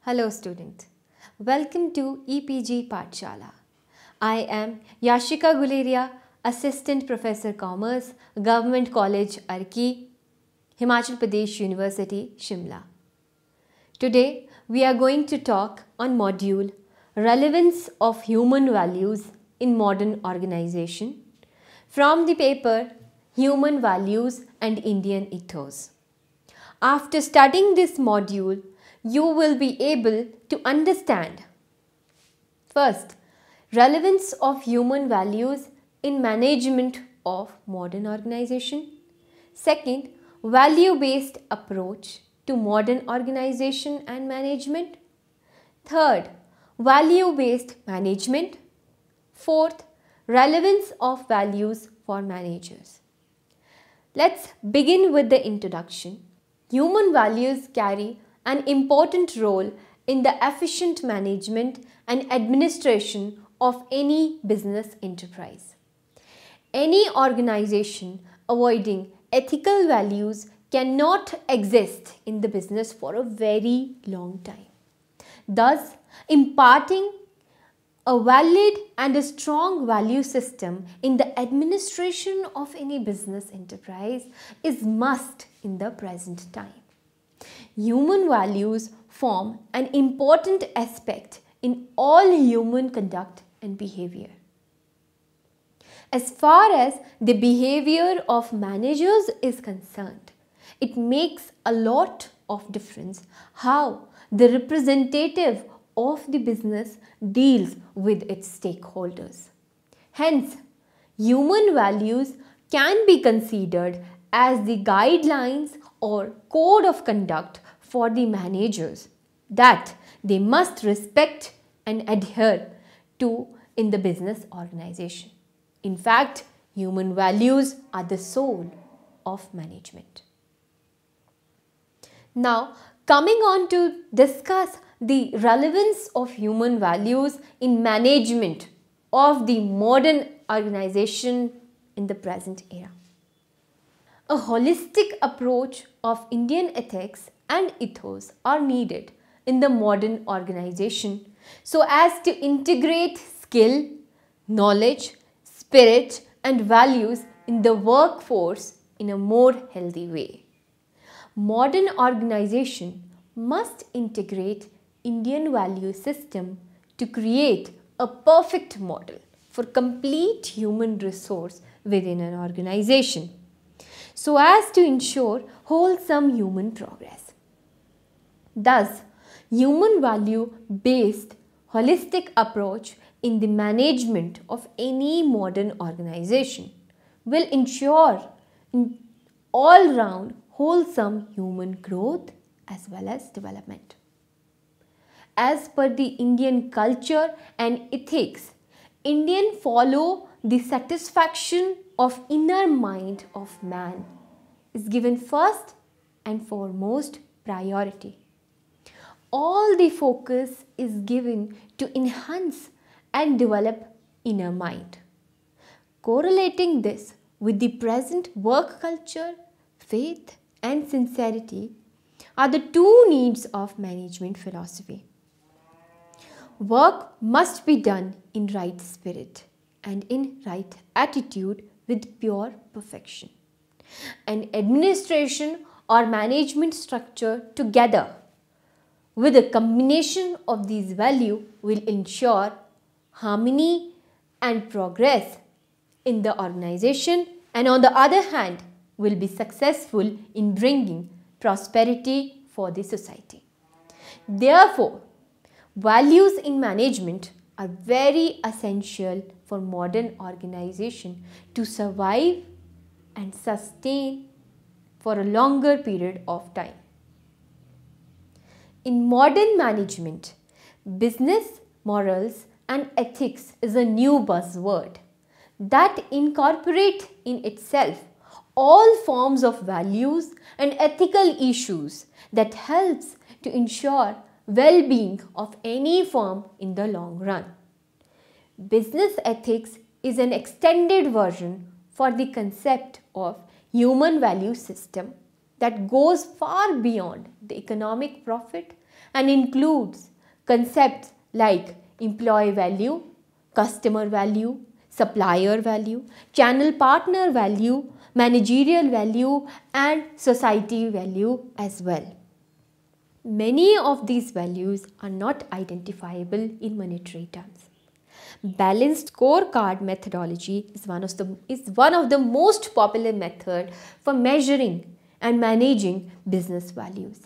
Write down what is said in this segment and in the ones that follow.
Hello student, welcome to EPG Pathshala. I am Yashika Guleria, Assistant Professor Commerce, Government College Arki, Himachal Pradesh University, Shimla. Today we are going to talk on module Relevance of Human Values in Modern Organization from the paper Human Values and Indian Ethos. After studying this module, you will be able to understand first, relevance of human values in management of modern organization. Second, value-based approach to modern organization and management. Third, value-based management. Fourth, relevance of values for managers. Let's begin with the introduction. Human values carry an important role in the efficient management and administration of any business enterprise. Any organization avoiding ethical values cannot exist in the business for a very long time. Thus, imparting a valid and a strong value system in the administration of any business enterprise is must in the present time. Human values form an important aspect in all human conduct and behavior. As far as the behavior of managers is concerned, it makes a lot of difference how the representative of the business deals with its stakeholders. Hence, human values can be considered as the guidelines or code of conduct for the managers that they must respect and adhere to in the business organization. In fact, human values are the soul of management. Now, coming on to discuss the relevance of human values in management of the modern organization in the present era. A holistic approach of Indian ethics and ethos are needed in the modern organization so as to integrate skill, knowledge, spirit and values in the workforce in a more healthy way. Modern organization must integrate Indian value system to create a perfect model for complete human resource within an organization, so as to ensure wholesome human progress. Thus, human value based holistic approach in the management of any modern organization will ensure all round wholesome human growth as well as development. As per the Indian culture and ethics, Indians follow the satisfaction of inner mind of man is given first and foremost priority. All the focus is given to enhance and develop inner mind. Correlating this with the present work culture, faith and sincerity are the two needs of management philosophy. Work must be done in right spirit and in right attitude with pure perfection. An administration or management structure together with a combination of these values will ensure harmony and progress in the organization, and on the other hand will be successful in bringing prosperity for the society. Therefore, values in management are very essential for modern organization to survive and sustain for a longer period of time. In modern management, business morals and ethics is a new buzzword that incorporates in itself all forms of values and ethical issues that helps to ensure well-being of any firm in the long run. Business ethics is an extended version for the concept of human value system that goes far beyond the economic profit and includes concepts like employee value, customer value, supplier value, channel partner value, managerial value, and society value as well. Many of these values are not identifiable in monetary terms. Balanced scorecard methodology is one of the most popular method for measuring and managing business values.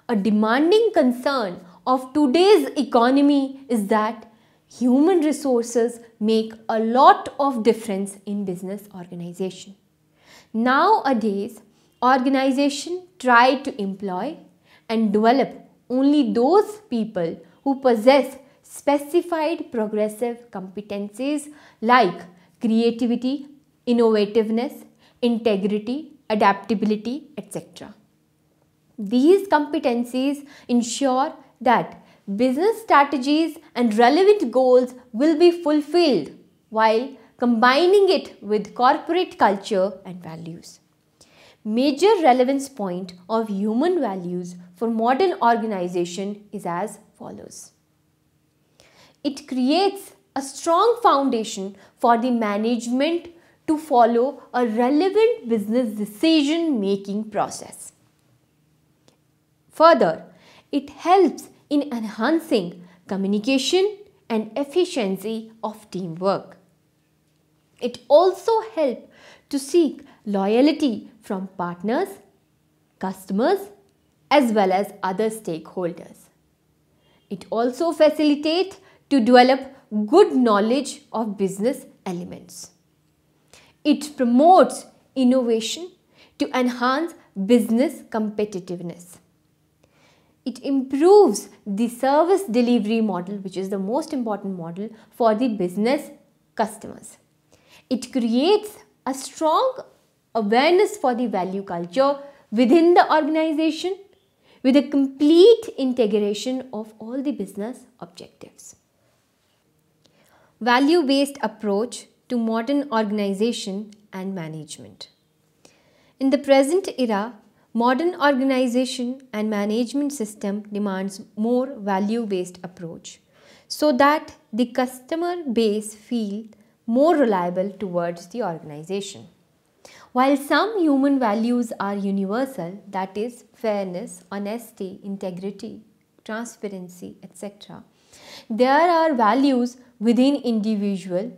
A demanding concern of today's economy is that human resources make a lot of difference in business organization. Nowadays, organizations try to employ and develop only those people who possess specified progressive competencies like creativity, innovativeness, integrity, adaptability, etc. These competencies ensure that business strategies and relevant goals will be fulfilled while combining it with corporate culture and values. Major relevance point of human values for modern organization is as follows. It creates a strong foundation for the management to follow a relevant business decision making process. Further, it helps in enhancing communication and efficiency of teamwork. It also helps to seek loyalty from partners, customers, as well as other stakeholders. It also facilitates to develop good knowledge of business elements. It promotes innovation to enhance business competitiveness. It improves the service delivery model, which is the most important model for the business customers. It creates a strong awareness for the value culture within the organization with a complete integration of all the business objectives. Value-based approach to modern organization and management. In the present era, modern organization and management system demands more value-based approach so that the customer base feel more reliable towards the organization. While some human values are universal, that is fairness, honesty, integrity, transparency, etc., there are values within individual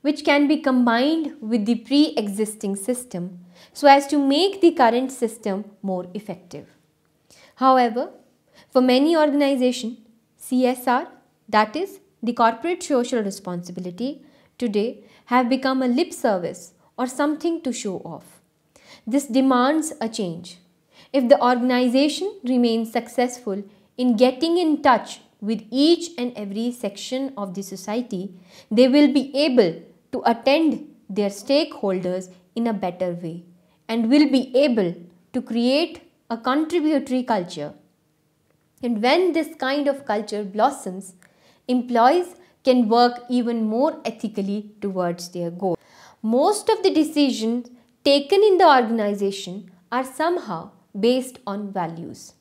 which can be combined with the pre-existing system so as to make the current system more effective. However, for many organizations, CSR, that is the corporate social responsibility, today have become a lip service or something to show off. This demands a change. If the organization remains successful in getting in touch with each and every section of the society, they will be able to attend their stakeholders in a better way and will be able to create a contributory culture. And when this kind of culture blossoms, employees can work even more ethically towards their goal. Most of the decisions taken in the organization are somehow based on values.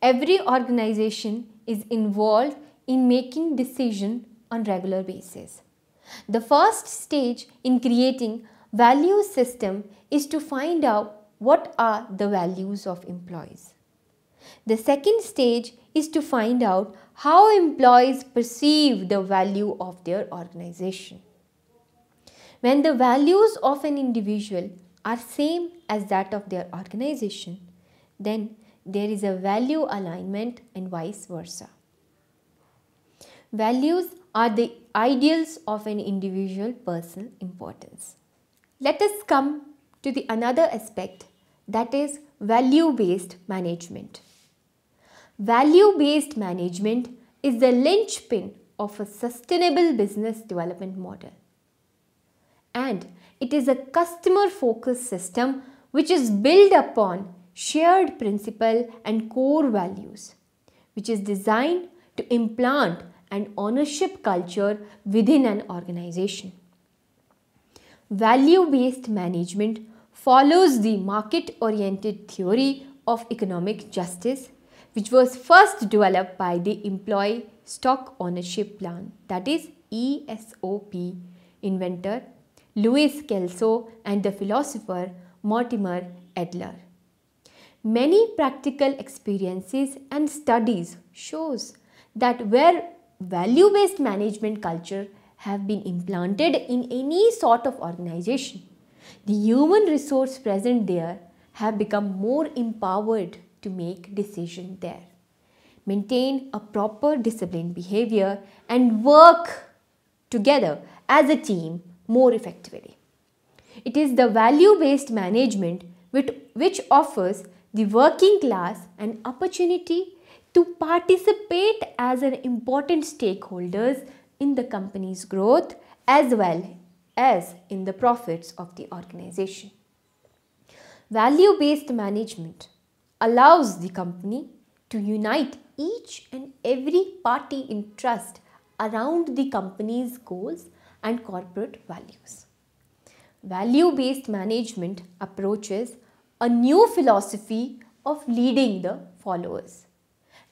Every organization is involved in making decisions on regular basis. The first stage in creating value system is to find out what are the values of employees. The second stage is to find out how employees perceive the value of their organization. When the values of an individual are same as that of their organization, then there is a value alignment and vice versa. Values are the ideals of an individual personal importance. Let us come to the another aspect, that is value-based management. Value-based management is the linchpin of a sustainable business development model. And it is a customer-focused system which is built upon shared principle and core values, which is designed to implant an ownership culture within an organization. Value-based management follows the market-oriented theory of economic justice, which was first developed by the Employee Stock Ownership Plan, that is ESOP, inventor Louis Kelso and the philosopher Mortimer Adler. Many practical experiences and studies shows that where value-based management culture have been implanted in any sort of organization, the human resource present there have become more empowered to make decisions there, maintain a proper disciplined behavior, and work together as a team more effectively. It is the value-based management which offers the working class an opportunity to participate as an important stakeholders in the company's growth as well as in the profits of the organization. Value-based management allows the company to unite each and every party in trust around the company's goals and corporate values. Value-based management approaches a new philosophy of leading the followers.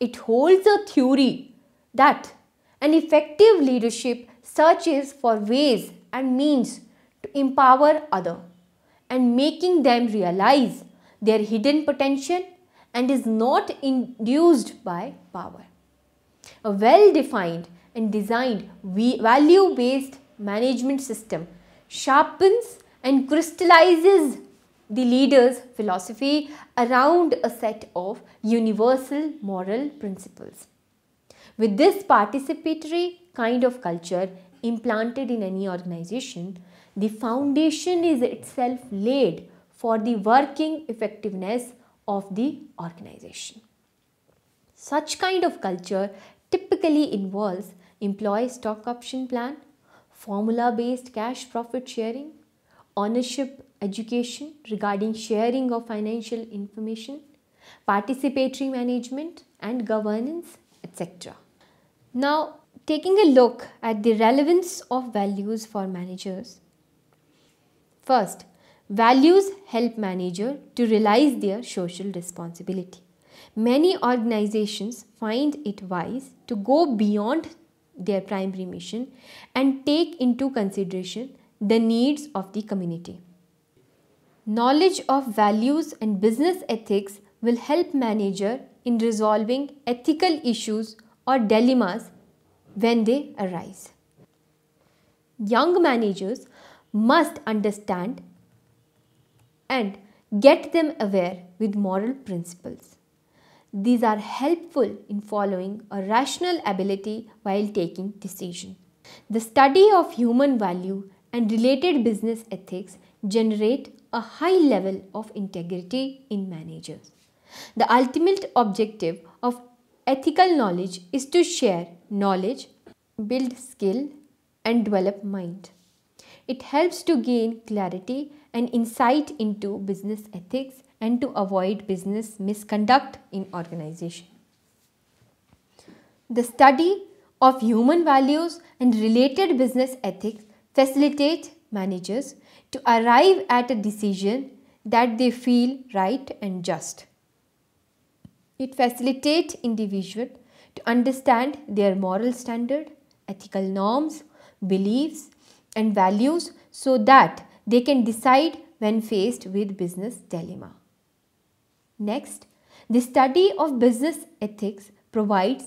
It holds a theory that an effective leadership searches for ways and means to empower others and making them realize their hidden potential and is not induced by power. A well-defined and designed value-based management system sharpens and crystallizes the leader's philosophy around a set of universal moral principles. With this participatory kind of culture implanted in any organization, the foundation is itself laid for the working effectiveness of the organization. Such kind of culture typically involves employee stock option plan, formula-based cash profit sharing, ownership education regarding sharing of financial information, participatory management and governance, etc. Now, taking a look at the relevance of values for managers. First, values help manager to realize their social responsibility. Many organizations find it wise to go beyond their primary mission and take into consideration the needs of the community. Knowledge of values and business ethics will help manager in resolving ethical issues or dilemmas when they arise. Young managers must understand and get them aware with moral principles. These are helpful in following a rational ability while taking decisions. The study of human value and related business ethics generate a high level of integrity in managers. The ultimate objective of ethical knowledge is to share knowledge, build skill, and develop mind. It helps to gain clarity and insight into business ethics and to avoid business misconduct in organization. The study of human values and related business ethics facilitate managers to arrive at a decision that they feel right and just. It facilitates individuals to understand their moral standard, ethical norms, beliefs and values so that they can decide when faced with business dilemma. Next, the study of business ethics provides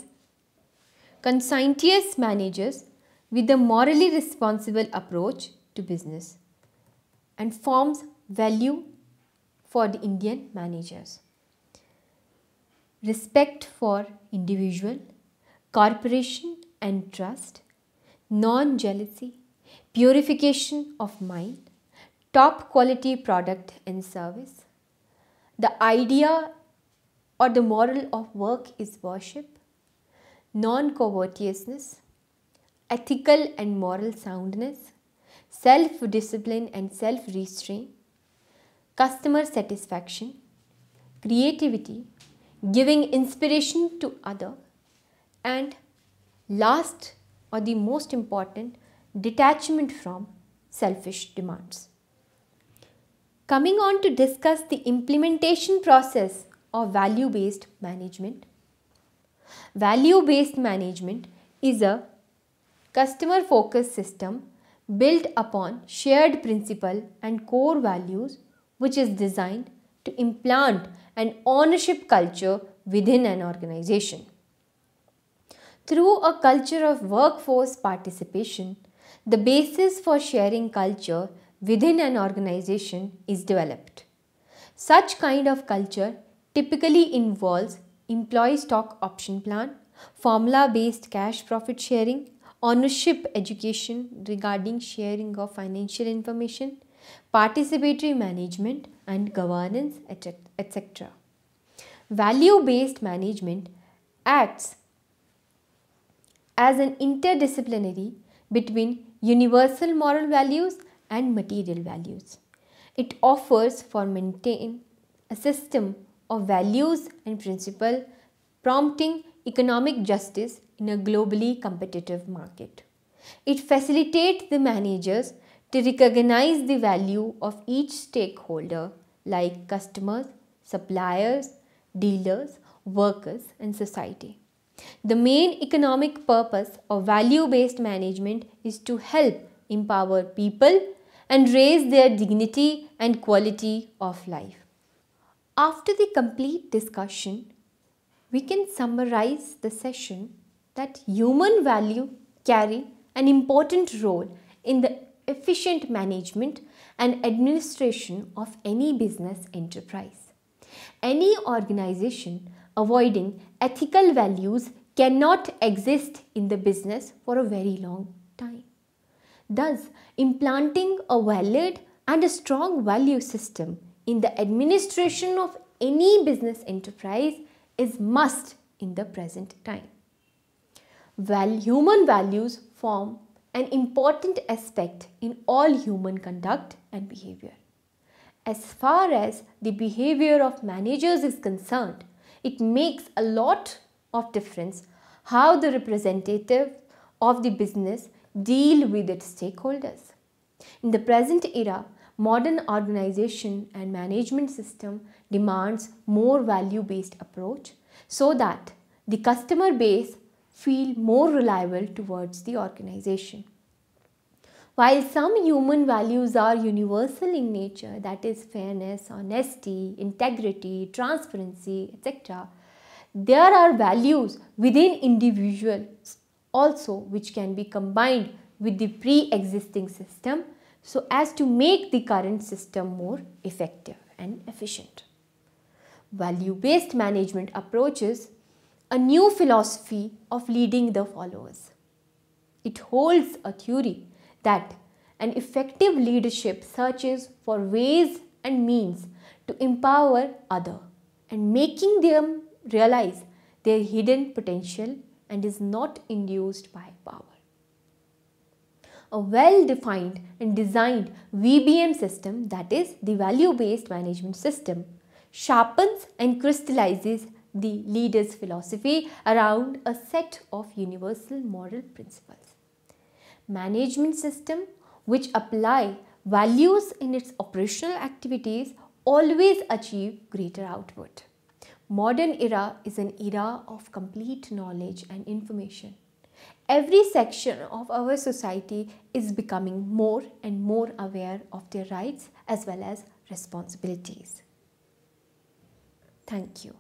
conscientious managers with a morally responsible approach to business and forms value for the Indian managers. Respect for individual, corporation and trust, non-jealousy, purification of mind, top quality product and service. The idea or the moral of work is worship, non-covetousness, ethical and moral soundness, self-discipline and self-restraint, customer satisfaction, creativity, giving inspiration to others, and last or the most important, detachment from selfish demands. Coming on to discuss the implementation process of value-based management. Value-based management is a customer-focused system built upon shared principle and core values, which is designed to implant an ownership culture within an organization. Through a culture of workforce participation, the basis for sharing culture within an organization is developed. Such kind of culture typically involves employee stock option plan, formula-based cash profit sharing, ownership education regarding sharing of financial information, participatory management and governance, etc. Value-based management acts as an interdisciplinary between universal moral values and material values. It offers for maintain a system of values and principle prompting economic justice in a globally competitive market. It facilitates the managers to recognize the value of each stakeholder like customers, suppliers, dealers, workers and society. The main economic purpose of value-based management is to help empower people and raise their dignity and quality of life. After the complete discussion, we can summarize the session that human value carry an important role in the efficient management and administration of any business enterprise. Any organization avoiding ethical values cannot exist in the business for a very long time. Thus, implanting a valid and a strong value system in the administration of any business enterprise is must in the present time. Human values form an important aspect in all human conduct and behavior. As far as the behavior of managers is concerned, it makes a lot of difference how the representative of the business deal with its stakeholders. In the present era, modern organization and management system demands more value-based approach so that the customer base feel more reliable towards the organization. While some human values are universal in nature, that is fairness, honesty, integrity, transparency, etc., there are values within individuals also which can be combined with the pre-existing system so as to make the current system more effective and efficient. Value-based management approaches a new philosophy of leading the followers. It holds a theory that an effective leadership searches for ways and means to empower others and making them realize their hidden potential and is not induced by power. A well-defined and designed VBM system, that is the value-based management system, sharpens and crystallizes the leader's philosophy around a set of universal moral principles. Management system which apply values in its operational activities always achieve greater output. Modern era is an era of complete knowledge and information. Every section of our society is becoming more and more aware of their rights as well as responsibilities. Thank you.